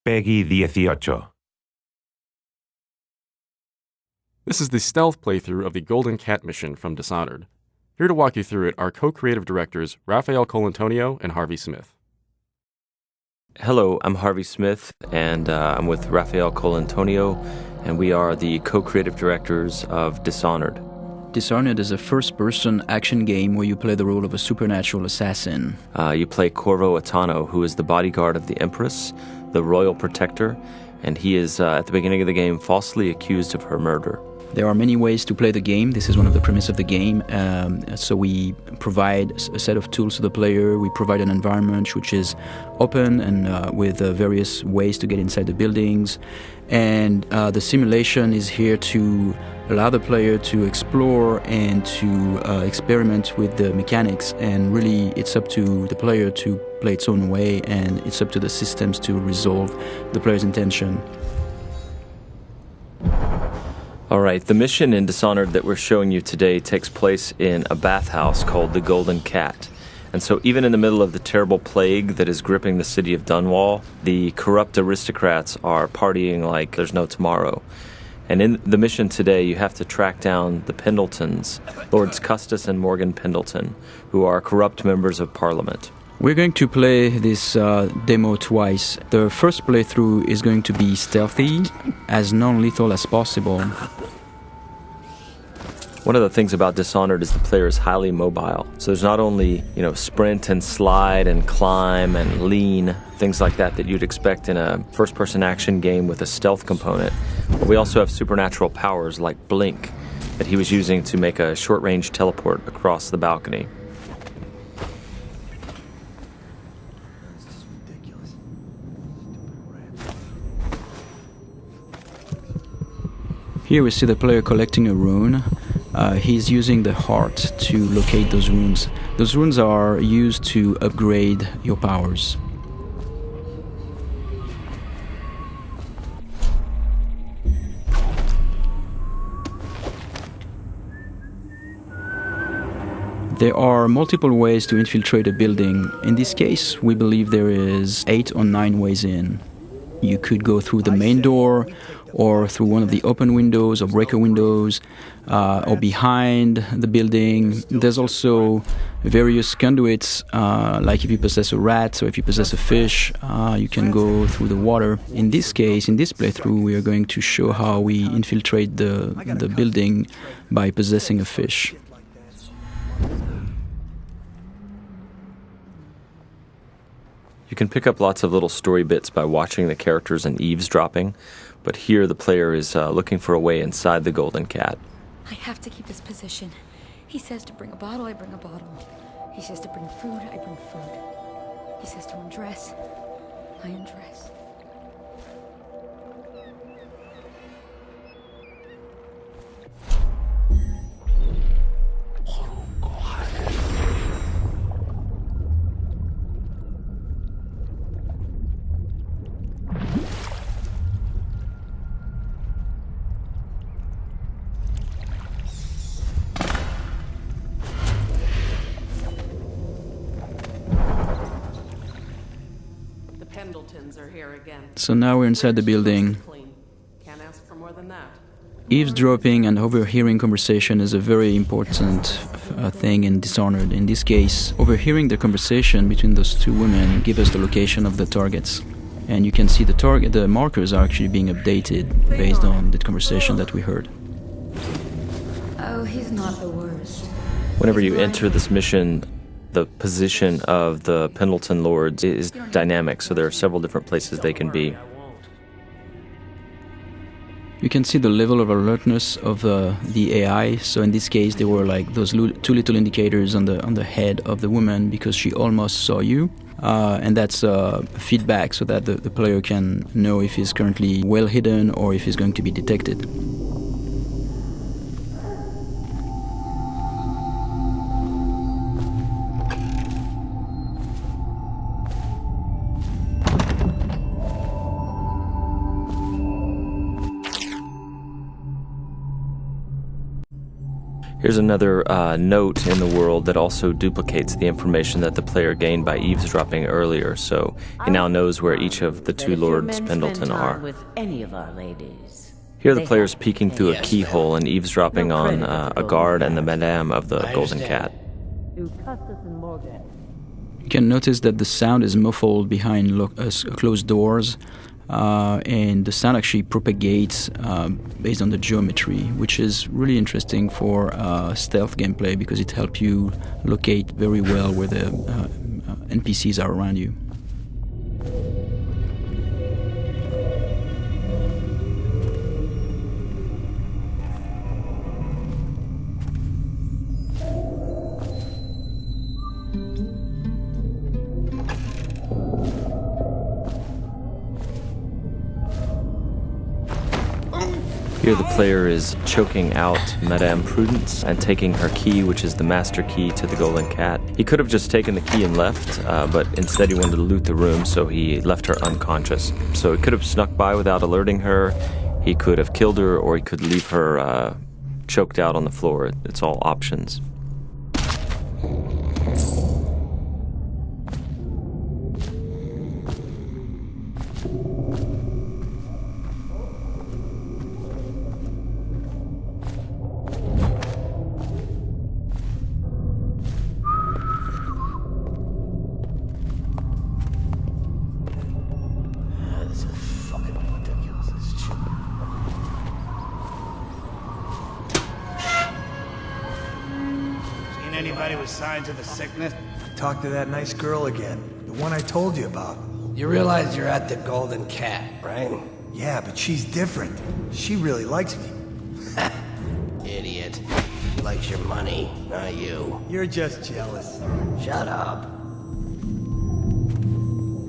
Peggy 18. This is the stealth playthrough of the Golden Cat mission from Dishonored. Here to walk you through it are co-creative directors Raphael Colantonio and Harvey Smith. Hello, I'm Harvey Smith, and I'm with Raphael Colantonio, and we are the co-creative directors of Dishonored. Dishonored is a first-person action game where you play the role of a supernatural assassin. You play Corvo Atano, who is the bodyguard of the Empress, the royal protector, and he is, at the beginning of the game, falsely accused of her murder. There are many ways to play the game. This is one of the premises of the game. So we provide a set of tools to the player. We provide an environment which is open and with various ways to get inside the buildings. And the simulation is here to allow the player to explore and to experiment with the mechanics. And really, it's up to the player to play its own way, and it's up to the systems to resolve the player's intention. All right, the mission in Dishonored that we're showing you today takes place in a bathhouse called the Golden Cat. And so even in the middle of the terrible plague that is gripping the city of Dunwall, the corrupt aristocrats are partying like there's no tomorrow. And in the mission today, you have to track down the Pendletons, Lords Custis and Morgan Pendleton, who are corrupt members of Parliament. We're going to play this demo twice. The first playthrough is going to be stealthy, as non-lethal as possible. One of the things about Dishonored is the player is highly mobile. So there's not only, sprint and slide and climb and lean, things like that you'd expect in a first-person action game with a stealth component. But we also have supernatural powers like Blink that he was using to make a short-range teleport across the balcony. Here we see the player collecting a rune. He's using the heart to locate those runes. Those runes are used to upgrade your powers. There are multiple ways to infiltrate a building. In this case, we believe there is 8 or 9 ways in. You could go through the main door, or through one of the open windows or breaker windows, or behind the building. There's also various conduits, like if you possess a rat or if you possess a fish, you can go through the water. In this case, in this playthrough, we are going to show how we infiltrate the building by possessing a fish. You can pick up lots of little story bits by watching the characters and eavesdropping, but here the player is looking for a way inside the Golden Cat. I have to keep this position. He says to bring a bottle, I bring a bottle. He says to bring food, I bring food. He says to undress, I undress. Pendletons are here again. So now we're inside the building. Can't ask for more than that. Eavesdropping and overhearing conversation is a very important thing in Dishonored. In this case, overhearing the conversation between those two women gives us the location of the targets. And you can see the markers are actually being updated based on the conversation that we heard. Oh, he's not the worst. Whenever you enter this mission, the position of the Pendleton Lords is dynamic, so there are several different places they can be. You can see the level of alertness of the AI. So in this case, there were like those 2 little indicators on the head of the woman because she almost saw you. And that's feedback so that the player can know if he's currently well hidden or if he's going to be detected. Here's another note in the world that also duplicates the information that the player gained by eavesdropping earlier, so he now knows where each of the two Lords Pendleton are. With any of our ladies, here the player's peeking through a keyhole and eavesdropping on a guard and the madame of the Golden Cat. You can notice that the sound is muffled behind closed doors, and the sound actually propagates based on the geometry, which is really interesting for stealth gameplay because it helps you locate very well where the NPCs are around you. Here the player is choking out Madame Prudence and taking her key, which is the master key to the Golden Cat. He could have just taken the key and left, but instead he wanted to loot the room, so he left her unconscious. So he could have snuck by without alerting her, he could have killed her, or he could leave her choked out on the floor. It's all options. Anybody with signs of the sickness? Talk to that nice girl again. The one I told you about. You realize you're at the Golden Cat, right? Yeah, but she's different. She really likes me. Idiot. She likes your money, not you. You're just jealous. Shut up.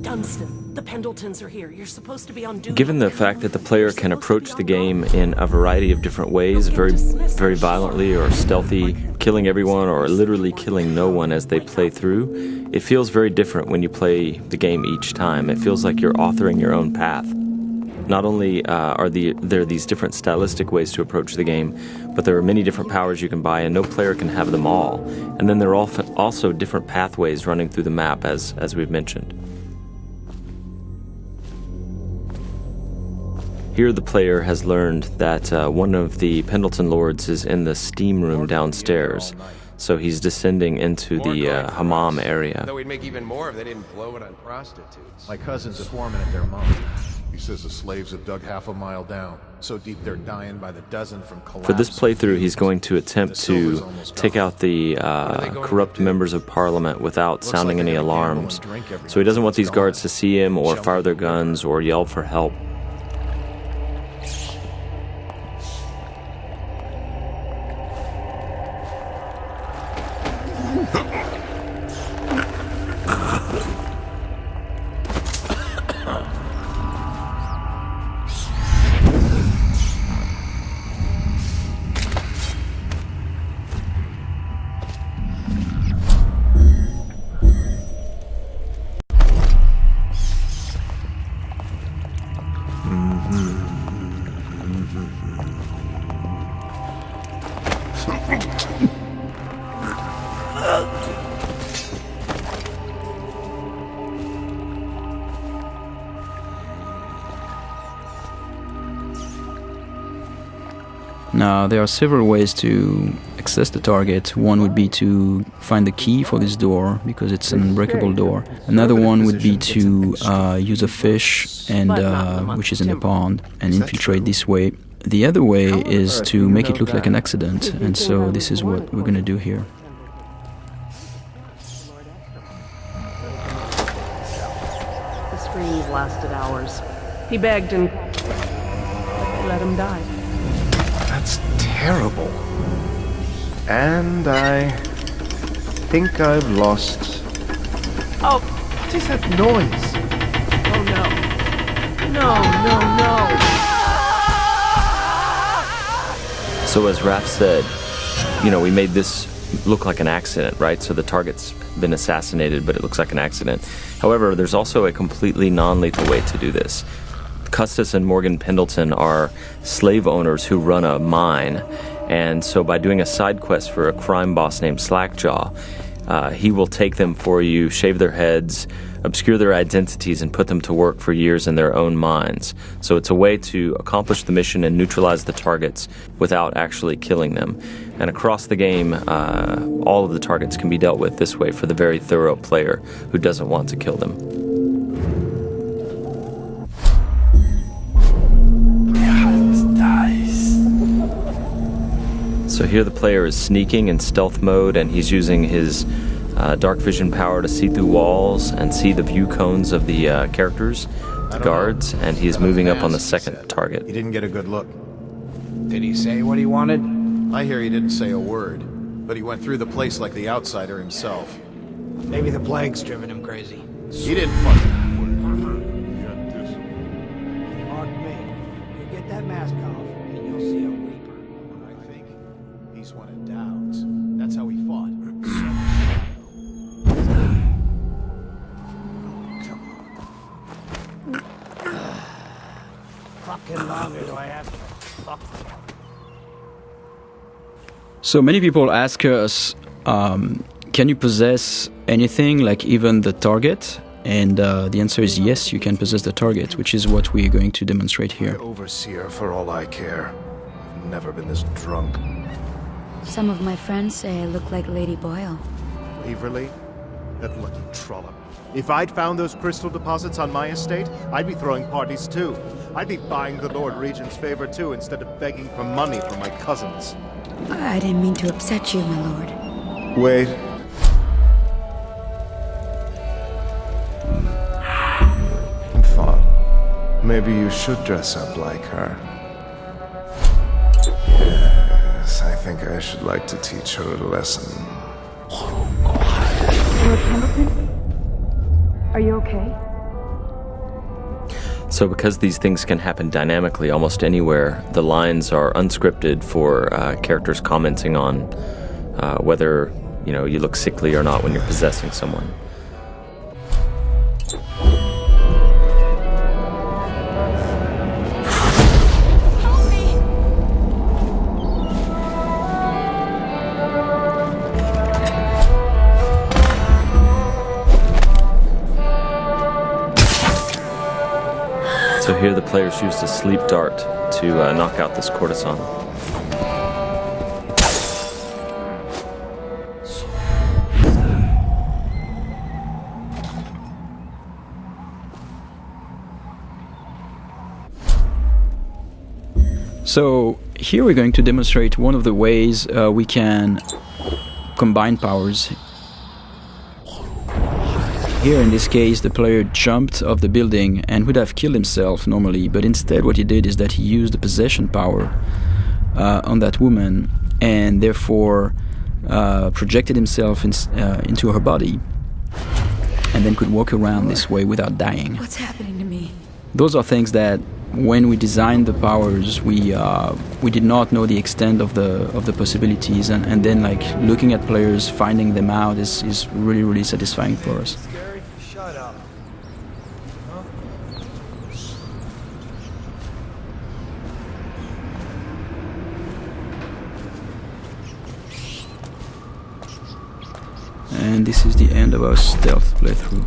Dunstan, the Pendletons are here. You're supposed to be on duty. Given the fact that the player can approach the game in a variety of different ways, very violently or stealthy, killing everyone or literally killing no one as they play through, it feels very different when you play the game each time. It feels like you're authoring your own path. Not only are there these different stylistic ways to approach the game, but there are many different powers you can buy, and no player can have them all. And then there are also different pathways running through the map, as we've mentioned. Here the player has learned that one of the Pendleton Lords is in the steam room downstairs, so he's descending into the hammam area. Though we'd make even more if they didn't blow it on prostitutes. My cousin's a foreman at their mom. He says the slaves have dug half a mile down, so deep they're dying by the dozen from collapse. For this playthrough, he's going to attempt to take out the corrupt members of Parliament without sounding any alarms. So he doesn't want these guards to see him or fire their guns or yell for help. Now, there are several ways to access the target. One would be to find the key for this door, because it's an unbreakable door. Another one would be to use a fish, and which is in the pond, and infiltrate this way. The other way is to make it look like an accident, and so this is what we're going to do here. The screams lasted hours. He begged and let him die. That's terrible. And I think I've lost... Oh, What is that noise? oh no. No. So as Raph said, we made this look like an accident, right? So the target's been assassinated, but it looks like an accident. However, there's also a completely non-lethal way to do this. Custis and Morgan Pendleton are slave owners who run a mine, And so by doing a side quest for a crime boss named Slackjaw, he will take them for you, shave their heads, obscure their identities, and put them to work for years in their own mines. So it's a way to accomplish the mission and neutralize the targets without actually killing them. And across the game, all of the targets can be dealt with this way for the very thorough player who doesn't want to kill them. So here the player is sneaking in stealth mode, and he's using his dark vision power to see through walls and see the view cones of the characters, the guards, and he's moving up on the second target. He didn't get a good look. Did he say what he wanted? I hear he didn't say a word, but he went through the place like the outsider himself. Maybe the plague's driven him crazy. He didn't fucking... Pardon me. You get that mask off, and you'll see a reaper. I think he's one of Dowd's. That's how he fought. Fucking longer do I have to fuck? So many people ask us, can you possess anything, like even the target? And the answer is yes, you can possess the target, which is what we're going to demonstrate here. Overseer, for all I care. I've never been this drunk. Some of my friends say I look like Lady Boyle. Waverly? That lucky trollop. If I'd found those crystal deposits on my estate, I'd be throwing parties too. I'd be buying the Lord Regent's favor too, instead of begging for money from my cousins. I didn't mean to upset you, my lord. Wait. I thought maybe you should dress up like her. Yes, I think I should like to teach her a lesson. Lord Hamilton? Are you okay? So because these things can happen dynamically almost anywhere, the lines are unscripted for characters commenting on whether you look sickly or not when you're possessing someone. So here the players used a sleep dart to knock out this courtesan. So here we're going to demonstrate one of the ways we can combine powers. Here in this case the player jumped off the building and would have killed himself normally, but instead what he did is that he used the possession power on that woman and therefore projected himself into her body and then could walk around this way without dying. What's happening to me? Those are things that when we designed the powers, we did not know the extent of the possibilities, and then like looking at players finding them out is really, really satisfying for us. Shut up. Huh? And this is the end of our stealth playthrough.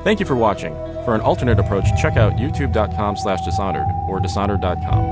Thank you for watching. For an alternate approach, check out youtube.com/Dishonored or Dishonored.com.